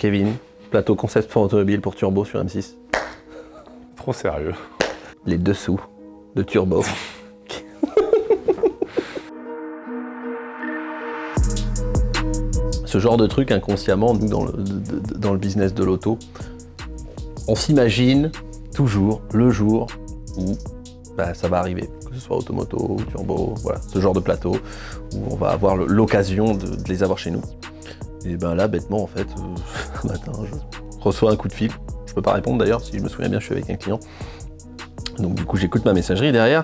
Kevin, plateau concept sport automobile pour Turbo sur M6. Trop sérieux. Les dessous de Turbo. Ce genre de truc, inconsciemment, nous, dans le business de l'auto, on s'imagine toujours le jour où ça va arriver, que ce soit automoto, turbo, voilà, ce genre de plateau, où on va avoir l'occasion de les avoir chez nous. Et ben là, bêtement, en fait, un matin, je reçois un coup de fil. Je peux pas répondre d'ailleurs, si je me souviens bien, je suis avec un client. Donc du coup, j'écoute ma messagerie derrière,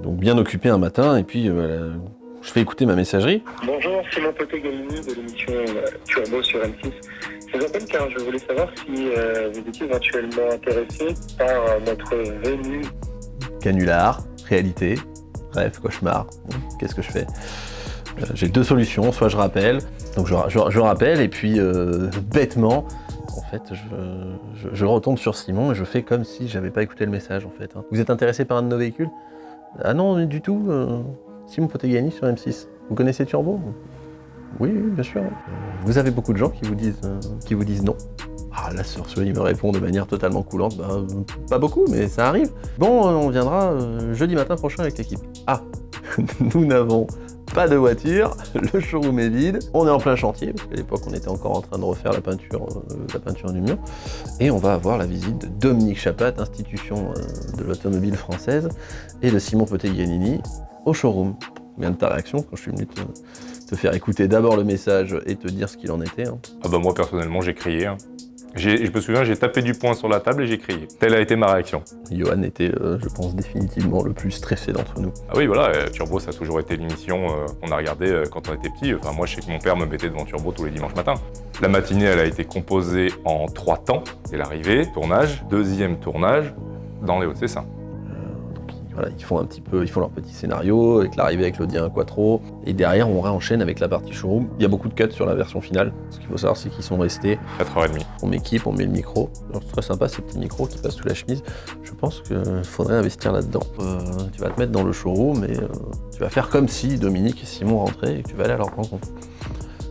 donc bien occupé un matin, et puis je fais écouter ma messagerie. Bonjour, c'est mon pote Galini de l'émission Turbo sur M6. Je vous appelle car je voulais savoir si vous étiez éventuellement intéressé par notre venue. Canular, réalité, rêve, cauchemar, qu'est-ce que je fais? J'ai deux solutions, soit je rappelle, donc je rappelle, et puis bêtement, en fait, je retourne sur Simon et je fais comme si j'avais pas écouté le message en fait. Vous êtes intéressé par un de nos véhicules? Ah non, du tout. Simon Potegani sur M6. Vous connaissez Turbo? Oui, bien sûr. Vous avez beaucoup de gens qui vous disent non. Ah là, sur ce, il me répond de manière totalement coulante. Pas beaucoup, mais ça arrive. Bon, on viendra jeudi matin prochain avec l'équipe. Ah, nous n'avons pas de voiture, le showroom est vide, on est en plein chantier, parce qu'à l'époque on était encore en train de refaire la peinture du mur, et on va avoir la visite de Dominique Chapat, institution de l'automobile française, et de Simon Potegani au showroom. Bien de ta réaction quand je suis venu te faire écouter d'abord le message et te dire ce qu'il en était. Ah bah moi personnellement j'ai crié. Je me souviens, j'ai tapé du poing sur la table et j'ai crié. Telle a été ma réaction. Johan était, je pense, définitivement le plus stressé d'entre nous. Ah oui, voilà, Turbo, ça a toujours été l'émission qu'on a regardée quand on était petit. Enfin, moi, je sais que mon père me mettait devant Turbo tous les dimanches matins. La matinée, elle a été composée en 3 temps. C'est l'arrivée, tournage, deuxième tournage, dans les Hauts-de-Cessin. Voilà, ils font leur petit scénario, avec l'arrivée avec l'Audi 1 Quattro, et derrière on réenchaîne avec la partie showroom. Il y a beaucoup de cuts sur la version finale. Ce qu'il faut savoir, c'est qu'ils sont restés 4h30. On m'équipe, on met le micro. C'est très sympa ces petits micros qui passent sous la chemise. Je pense qu'il faudrait investir là-dedans. Tu vas te mettre dans le showroom et tu vas faire comme si Dominique et Simon rentraient et que tu vas aller à leur rencontre.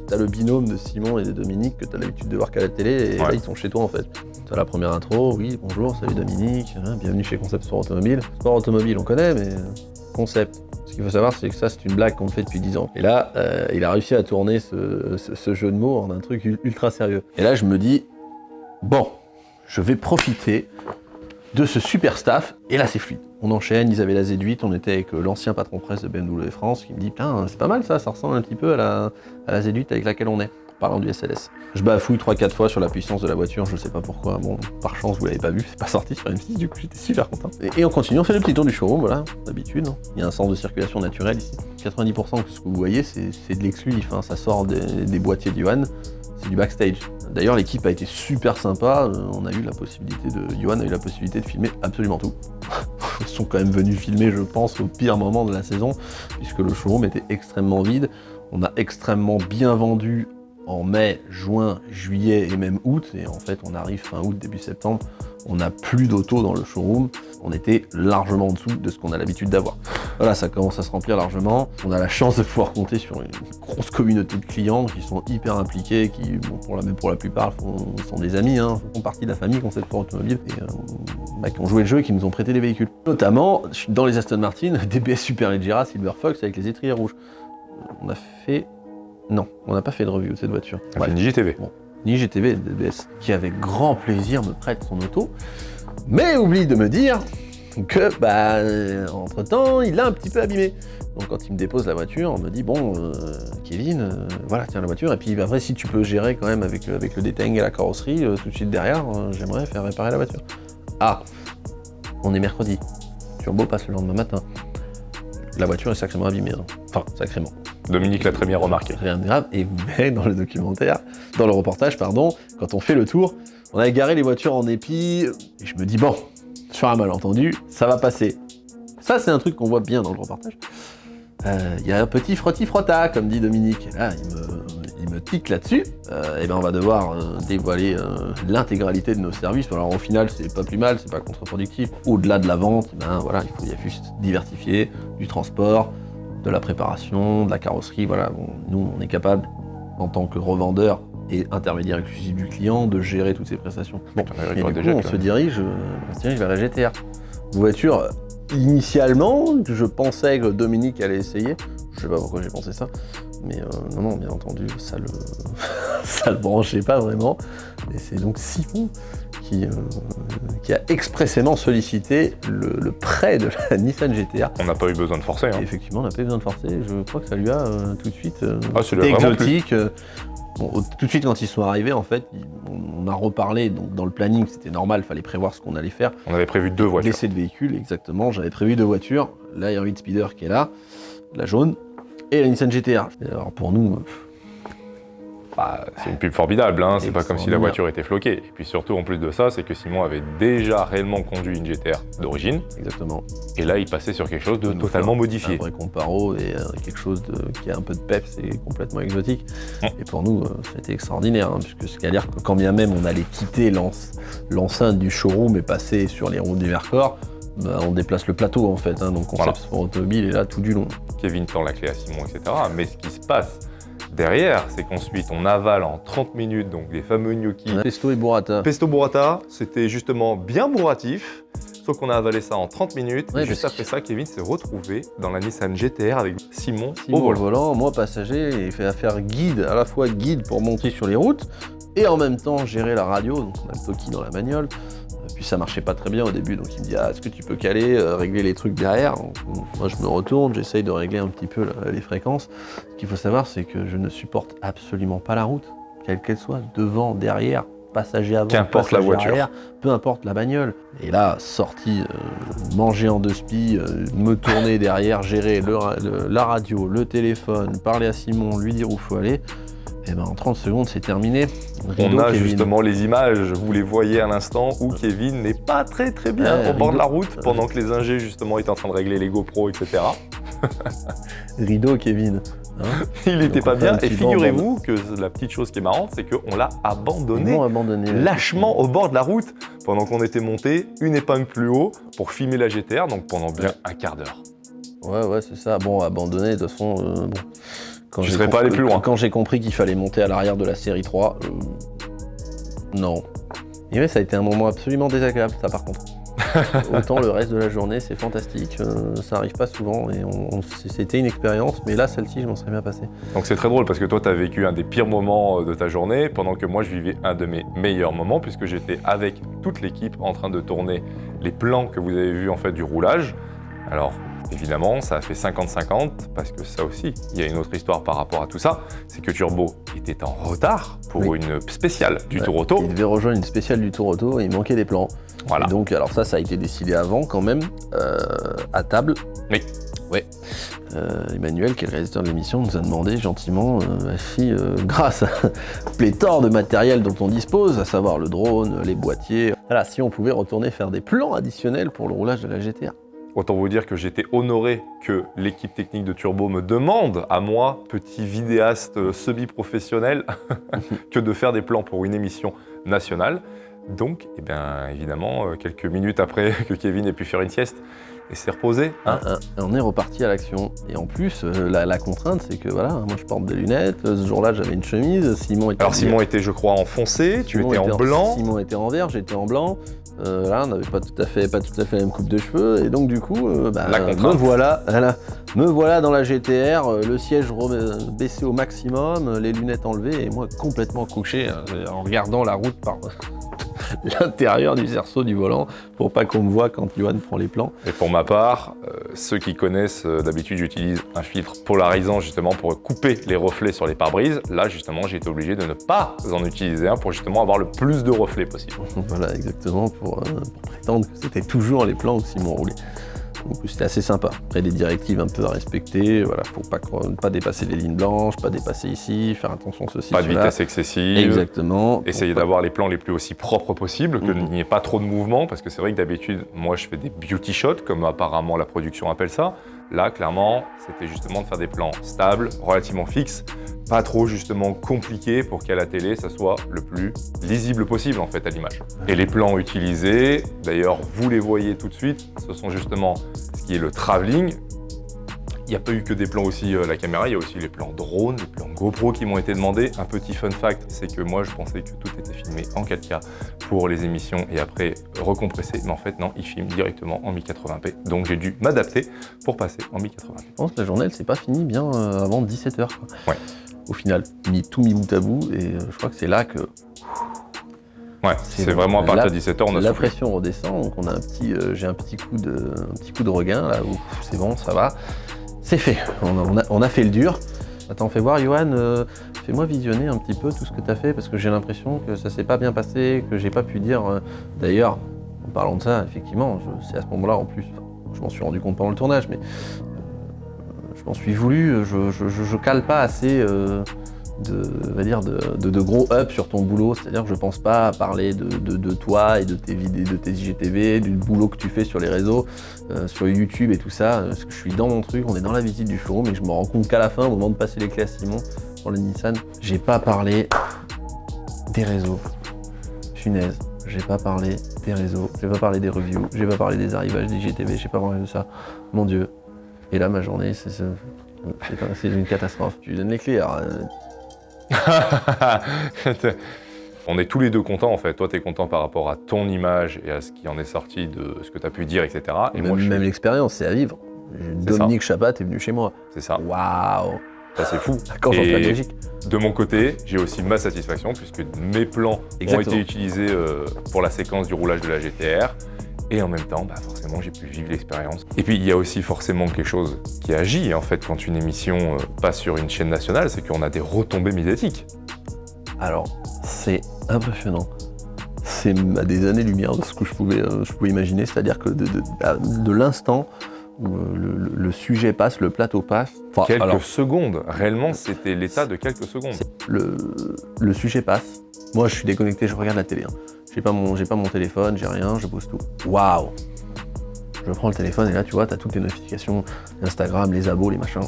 T'as le binôme de Simon et de Dominique que t'as l'habitude de voir qu'à la télé, et là ils sont chez toi en fait. T'as la première intro, oui, bonjour, salut Dominique, bienvenue chez Concept Sport Automobile. Sport Automobile on connaît, mais concept. Ce qu'il faut savoir, c'est que ça c'est une blague qu'on fait depuis 10 ans. Et là, il a réussi à tourner ce jeu de mots en un truc ultra sérieux. Et là je me dis, bon, je vais profiter de ce super staff, et là c'est fluide. On enchaîne, ils avaient la Z8, on était avec l'ancien patron presse de BMW France qui me dit putain c'est pas mal ça ressemble un petit peu à la Z8 avec laquelle on est, parlant du SLS. Je bafouille 3-4 fois sur la puissance de la voiture, je sais pas pourquoi, bon par chance vous l'avez pas vu, c'est pas sorti sur M6, du coup j'étais super content. Et on continue, on fait le petit tour du showroom, voilà, d'habitude, il y a un sens de circulation naturel ici. 90% de ce que vous voyez c'est de l'exclusif, ça sort des boîtiers de Johan. C'est du backstage. D'ailleurs, l'équipe a été super sympa. Johan a eu la possibilité de filmer absolument tout. Ils sont quand même venus filmer, je pense, au pire moment de la saison, puisque le showroom était extrêmement vide. On a extrêmement bien vendu en mai, juin, juillet et même août. Et en fait, on arrive fin août, début septembre, on n'a plus d'auto dans le showroom. On était largement en dessous de ce qu'on a l'habitude d'avoir. Voilà, ça commence à se remplir largement. On a la chance de pouvoir compter sur une grosse communauté de clients qui sont hyper impliqués, qui, bon, pour la plupart, sont des amis, font partie de la famille Concept Sport Automobile, et qui ont joué le jeu et qui nous ont prêté des véhicules. Notamment, dans les Aston Martin, DBS Superleggera Silver Fox avec les étriers rouges. Non, on n'a pas fait de review de cette voiture. On a fait une JTV. Bon, une JTV de DBS, qui avec grand plaisir me prête son auto, mais oublie de me dire que, entre-temps, il l'a un petit peu abîmé. Donc quand il me dépose la voiture, on me dit, bon, Kevin, voilà, tiens la voiture, et puis après, si tu peux gérer quand même avec le détail et la carrosserie, tout de suite derrière, j'aimerais faire réparer la voiture. Ah, on est mercredi, Turbo passe le lendemain matin. La voiture est sacrément abîmée, enfin, sacrément. Dominique l'a très bien remarqué. Rien de grave, et vous verrez dans le reportage, quand on fait le tour, on a garé les voitures en épi, et je me dis, bon, sur un malentendu, ça va passer. Ça, c'est un truc qu'on voit bien dans le reportage. Il y a un petit frotti-frotta, comme dit Dominique. Et là, il me tique là-dessus. Et on va devoir dévoiler l'intégralité de nos services. Alors au final, c'est pas plus mal, c'est pas contre-productif. Au-delà de la vente, voilà, il y a juste diversifier du transport, de la préparation, de la carrosserie. Voilà, bon, nous, on est capable, en tant que revendeur, et intermédiaire exclusif du client, de gérer toutes ces prestations. Bon, et du coup, on se dirige vers la GTR. Voiture, initialement, que je pensais que Dominique allait essayer. Je sais pas pourquoi j'ai pensé ça, mais non, bien entendu, ça le branchait pas vraiment. Et c'est donc Simon qui a expressément sollicité le prêt de la Nissan GTR. On n'a pas eu besoin de forcer. Et effectivement, on n'a pas eu besoin de forcer. Je crois que ça lui a tout de suite été exotique. Bon, tout de suite, quand ils sont arrivés, en fait, on a reparlé. Donc, dans le planning, c'était normal, il fallait prévoir ce qu'on allait faire. On avait prévu 2 voitures. L'essai de véhicule, exactement. J'avais prévu 2 voitures. La R8 Speeder qui est là, la jaune, et la Nissan GTR. Alors, pour nous... c'est une pub formidable, hein. C'est pas comme si la voiture était floquée. Et puis surtout, en plus de ça, c'est que Simon avait déjà réellement conduit une GTR d'origine. Exactement. Et là, il passait sur quelque chose de totalement modifié. Un vrai comparo et quelque chose qui a un peu de peps et complètement exotique. Et pour nous, c'était extraordinaire, hein, puisque c'est-à-dire que quand bien même on allait quitter l'enceinte du showroom et passer sur les routes du Vercors, on déplace le plateau en fait, hein, donc Concept Sport Automobile est là tout du long. Kevin tend la clé à Simon, etc. Mais ce qui se passe derrière, c'est qu'ensuite on avale en 30 minutes donc les fameux gnocchis. Pesto et burrata. Pesto burrata, c'était justement bien bourratif, sauf qu'on a avalé ça en 30 minutes. Et juste après ça, Kevin s'est retrouvé dans la Nissan GTR avec Simon au volant. Moi passager, il fait affaire guide, à la fois guide pour monter sur les routes et en même temps gérer la radio, donc on a le Toki dans la bagnole. Puis ça marchait pas très bien au début, donc il me dit est-ce que tu peux caler, régler les trucs derrière. Donc, moi je me retourne, j'essaye de régler un petit peu les fréquences. Ce qu'il faut savoir, c'est que je ne supporte absolument pas la route, quelle qu'elle soit, devant, derrière, passager avant, qu'importe la voiture, arrière, peu importe la bagnole. Et là, sorti, manger en 2 spies, me tourner derrière, gérer la radio, le téléphone, parler à Simon, lui dire où faut aller. Et ben en 30 secondes, c'est terminé. On a justement les images, vous les voyez à l'instant, où Kevin n'est pas très bien au bord de la route, pendant que les ingés justement étaient en train de régler les GoPro, etc. Rideau, Kevin. Hein, il n'était pas bien, et figurez-vous que la petite chose qui est marrante, c'est qu'on l'a abandonné lâchement au bord de la route, pendant qu'on était monté une épingle plus haut pour filmer la GTR, donc pendant bien un quart d'heure. Ouais, c'est ça. Bon, abandonné, de toute façon, bon... Je ne serais pas allé plus loin. Quand j'ai compris qu'il fallait monter à l'arrière de la série 3, non. Et ouais, ça a été un moment absolument désagréable, ça par contre. Autant le reste de la journée, c'est fantastique, ça arrive pas souvent et c'était une expérience, mais là, celle-ci, je m'en serais bien passé. Donc c'est très drôle parce que toi, tu as vécu un des pires moments de ta journée, pendant que moi, je vivais un de mes meilleurs moments, puisque j'étais avec toute l'équipe en train de tourner les plans que vous avez vus en fait du roulage. Alors, évidemment, ça a fait 50-50, parce que ça aussi, il y a une autre histoire par rapport à tout ça, c'est que Turbo était en retard pour une spéciale du Tour Auto. Il devait rejoindre une spéciale du Tour Auto et il manquait des plans. Voilà. Et donc, alors ça a été décidé avant quand même, à table. Oui. Ouais. Emmanuel, qui est le réalisateur de l'émission, nous a demandé gentiment si, grâce à pléthore de matériel dont on dispose, à savoir le drone, les boîtiers, voilà, si on pouvait retourner faire des plans additionnels pour le roulage de la GTR. Autant vous dire que j'étais honoré que l'équipe technique de Turbo me demande, à moi, petit vidéaste semi-professionnel, que de faire des plans pour une émission nationale. Donc, eh bien, évidemment, quelques minutes après que Kevin ait pu faire une sieste, et s'est reposé. Hein. On est reparti à l'action. Et en plus, la contrainte, c'est que voilà, moi je porte des lunettes, ce jour-là j'avais une chemise, Simon était, je crois, en foncé, tu étais en blanc. Simon était en vert, j'étais en blanc. Là, on n'avait pas tout à fait la même coupe de cheveux, et donc du coup, me voilà dans la GTR, le siège baissé au maximum, les lunettes enlevées, et moi complètement couché, en regardant la route par l'intérieur du cerceau du volant, pour pas qu'on me voie quand Johan prend les plans. Et pour ma part, ceux qui connaissent, d'habitude j'utilise un filtre polarisant justement pour couper les reflets sur les pare-brises. Là justement, j'ai été obligé de ne pas en utiliser un pour justement avoir le plus de reflets possible. Voilà, exactement, pour prétendre que c'était toujours les plans où Simon roulait. Donc c'était assez sympa. Après, des directives un peu à respecter, voilà, faut pas dépasser les lignes blanches, pas dépasser ici, faire attention ceci, pas de vitesse excessive. Exactement. Essayer d'avoir les plans les plus aussi propres possible, qu'il n'y ait pas trop de mouvement, parce que c'est vrai que d'habitude, moi je fais des beauty shots, comme apparemment la production appelle ça. Là, clairement, c'était justement de faire des plans stables, relativement fixes, pas trop justement compliqués pour qu'à la télé, ça soit le plus lisible possible en fait à l'image. Et les plans utilisés, d'ailleurs, vous les voyez tout de suite, ce sont justement ce qui est le travelling, Il n'y a pas eu que des plans aussi la caméra, il y a aussi les plans drone, les plans GoPro qui m'ont été demandés. Un petit fun fact, c'est que moi je pensais que tout était filmé en 4K pour les émissions et après recompressé, mais en fait non, il filme directement en 1080p, donc j'ai dû m'adapter pour passer en 1080p. Je pense que la journée elle s'est pas finie bien avant 17h. Ouais. Au final, tout mis bout à bout et je crois que c'est là que... Ouais, c'est vraiment à partir de 17h, on a la soufflé. pression redescend, donc on a j'ai un petit coup de regain là où c'est bon, ça va. C'est fait, on a fait le dur. Attends, fais voir, Johan, fais-moi visionner un petit peu tout ce que tu as fait parce que j'ai l'impression que ça s'est pas bien passé, que j'ai pas pu dire. D'ailleurs, en parlant de ça, effectivement, c'est à ce moment-là en plus, je m'en suis rendu compte pendant le tournage, mais je m'en suis voulu, je cale pas assez de gros up sur ton boulot, c'est-à-dire que je pense pas parler de toi et de tes vidéos, de tes IGTV, du boulot que tu fais sur les réseaux, sur YouTube et tout ça, parce que je suis dans mon truc, on est dans la visite du showroom et je me rends compte qu'à la fin, au moment de passer les clés à Simon pour le Nissan, j'ai pas parlé des réseaux. Punaise, j'ai pas parlé des réseaux, j'ai pas parlé des reviews, j'ai pas parlé des arrivages des IGTV, j'ai pas parlé de ça. Mon Dieu. Et là, ma journée, c'est une catastrophe. Tu lui donnes les clés, alors... On est tous les deux contents en fait. Toi, tu es content par rapport à ton image et à ce qui en est sorti de ce que tu as pu dire, etc. Et même l'expérience, c'est à vivre. Dominique Chapat est venu chez moi. C'est ça. Waouh! Ça, c'est fou. Quand j'entends la Belgique. De mon côté, j'ai aussi ma satisfaction puisque mes plans ont été utilisés pour la séquence du roulage de la GTR. Et en même temps, forcément, j'ai pu vivre l'expérience. Et puis, il y a aussi forcément quelque chose qui agit, en fait, quand une émission passe sur une chaîne nationale, c'est qu'on a des retombées médiatiques. Alors, c'est impressionnant. C'est à des années-lumière de ce que je pouvais imaginer, c'est-à-dire que de l'instant où le sujet passe, le plateau passe... Quelques secondes, réellement, c'était l'état de quelques secondes. Le sujet passe, moi je suis déconnecté, je regarde la télé. J'ai pas mon téléphone, j'ai rien, je pose tout. Waouh! Je prends le téléphone et là, tu vois, t'as toutes les notifications, Instagram, les abos, les machins.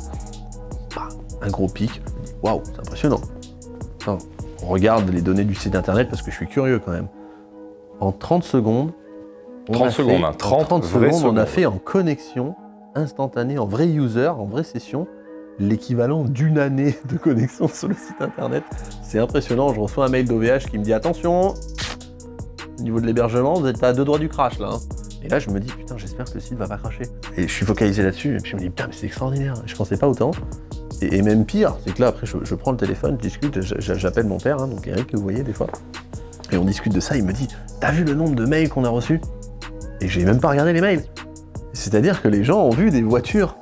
Un gros pic. Je me dis, waouh, c'est impressionnant. Attends, on regarde les données du site internet parce que je suis curieux quand même. En 30 secondes, on a fait en connexion instantanée, en vrai user, en vraie session, l'équivalent d'une année de connexion sur le site internet. C'est impressionnant, je reçois un mail d'OVH qui me dit attention, au niveau de l'hébergement, vous êtes à 2 doigts du crash là. Et là je me dis putain, j'espère que le site va pas cracher. Et je suis focalisé là-dessus, et puis je me dis putain mais c'est extraordinaire, je pensais pas autant. Et même pire, c'est que là après je prends le téléphone, je discute, j'appelle mon père, donc Eric que vous voyez des fois, et on discute de ça, il me dit t'as vu le nombre de mails qu'on a reçus? Et j'ai même pas regardé les mails. C'est-à-dire que les gens ont vu des voitures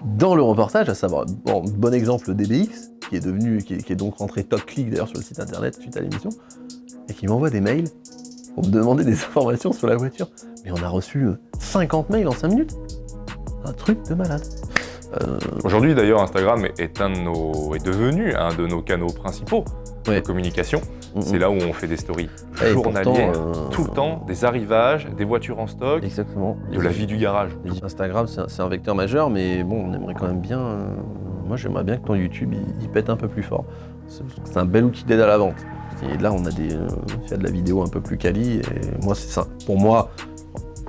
dans le reportage, à savoir, bon exemple le DBX, qui est donc rentré top click d'ailleurs sur le site internet suite à l'émission, et qui m'envoie des mails pour me demander des informations sur la voiture. Mais on a reçu 50 mails en 5 minutes. Un truc de malade. Aujourd'hui d'ailleurs, Instagram est devenu un de nos canaux principaux de communication. C'est là où on fait des stories journalières, tout le temps, des arrivages, des voitures en stock, exactement. De la vie du garage. Instagram, c'est un vecteur majeur, mais bon, on aimerait quand même bien... moi, j'aimerais bien que ton YouTube, il pète un peu plus fort. C'est un bel outil d'aide à la vente. Et là, on a il y a de la vidéo un peu plus quali, et moi, c'est ça. Pour moi,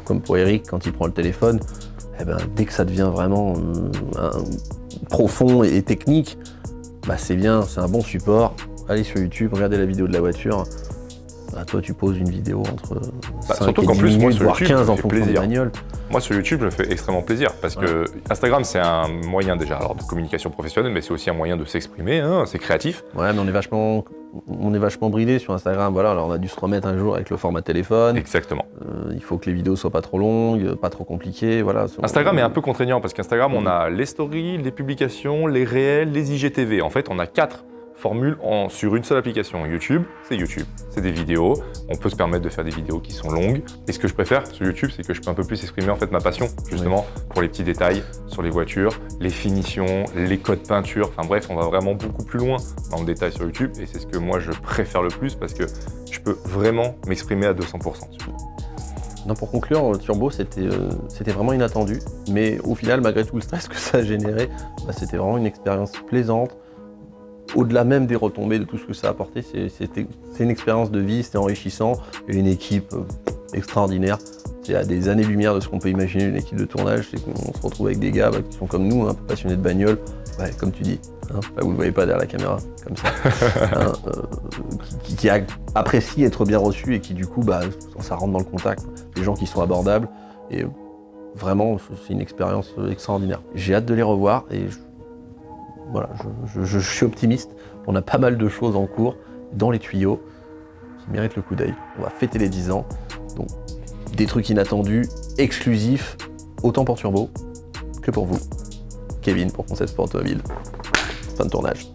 comme pour Eric, quand il prend le téléphone, dès que ça devient vraiment profond et technique, c'est bien, c'est un bon support. Allez sur YouTube, regardez la vidéo de la voiture. Toi, tu poses une vidéo entre 5 et 10 minutes, voire 15 en fonction de la bagnole. Moi, sur YouTube, je me fais extrêmement plaisir parce que Instagram, c'est un moyen déjà de communication professionnelle, mais c'est aussi un moyen de s'exprimer, c'est créatif. Ouais, mais on est vachement bridé sur Instagram. Voilà, alors on a dû se remettre un jour avec le format téléphone. Exactement. Il faut que les vidéos soient pas trop longues, pas trop compliquées. Voilà. Instagram est un peu contraignant parce qu'Instagram, on a les stories, les publications, les réels, les IGTV. En fait, on a 4 formules sur une seule application. YouTube, c'est des vidéos. On peut se permettre de faire des vidéos qui sont longues. Et ce que je préfère sur YouTube, c'est que je peux un peu plus exprimer en fait ma passion, justement, pour les petits détails sur les voitures, les finitions, les codes peinture. Enfin bref, on va vraiment beaucoup plus loin dans le détail sur YouTube. Et c'est ce que moi, je préfère le plus parce que je peux vraiment m'exprimer à 200%. Non, pour conclure, Turbo, c'était vraiment inattendu. Mais au final, malgré tout le stress que ça a généré, c'était vraiment une expérience plaisante. Au-delà même des retombées, de tout ce que ça a apporté, c'est une expérience de vie, c'était enrichissant, et une équipe extraordinaire. C'est à des années-lumière de ce qu'on peut imaginer d'une équipe de tournage, c'est qu'on se retrouve avec des gars qui sont comme nous, passionnés de bagnole, comme tu dis, là vous le voyez pas derrière la caméra, comme ça, qui apprécient être bien reçus et qui du coup, ça rentre dans le contact, des gens qui sont abordables, et vraiment, c'est une expérience extraordinaire. J'ai hâte de les revoir et je suis optimiste. On a pas mal de choses en cours, dans les tuyaux, qui méritent le coup d'œil. On va fêter les 10 ans, donc des trucs inattendus, exclusifs, autant pour Turbo que pour vous. Kevin pour Concept Sport Automobile. Fin de tournage.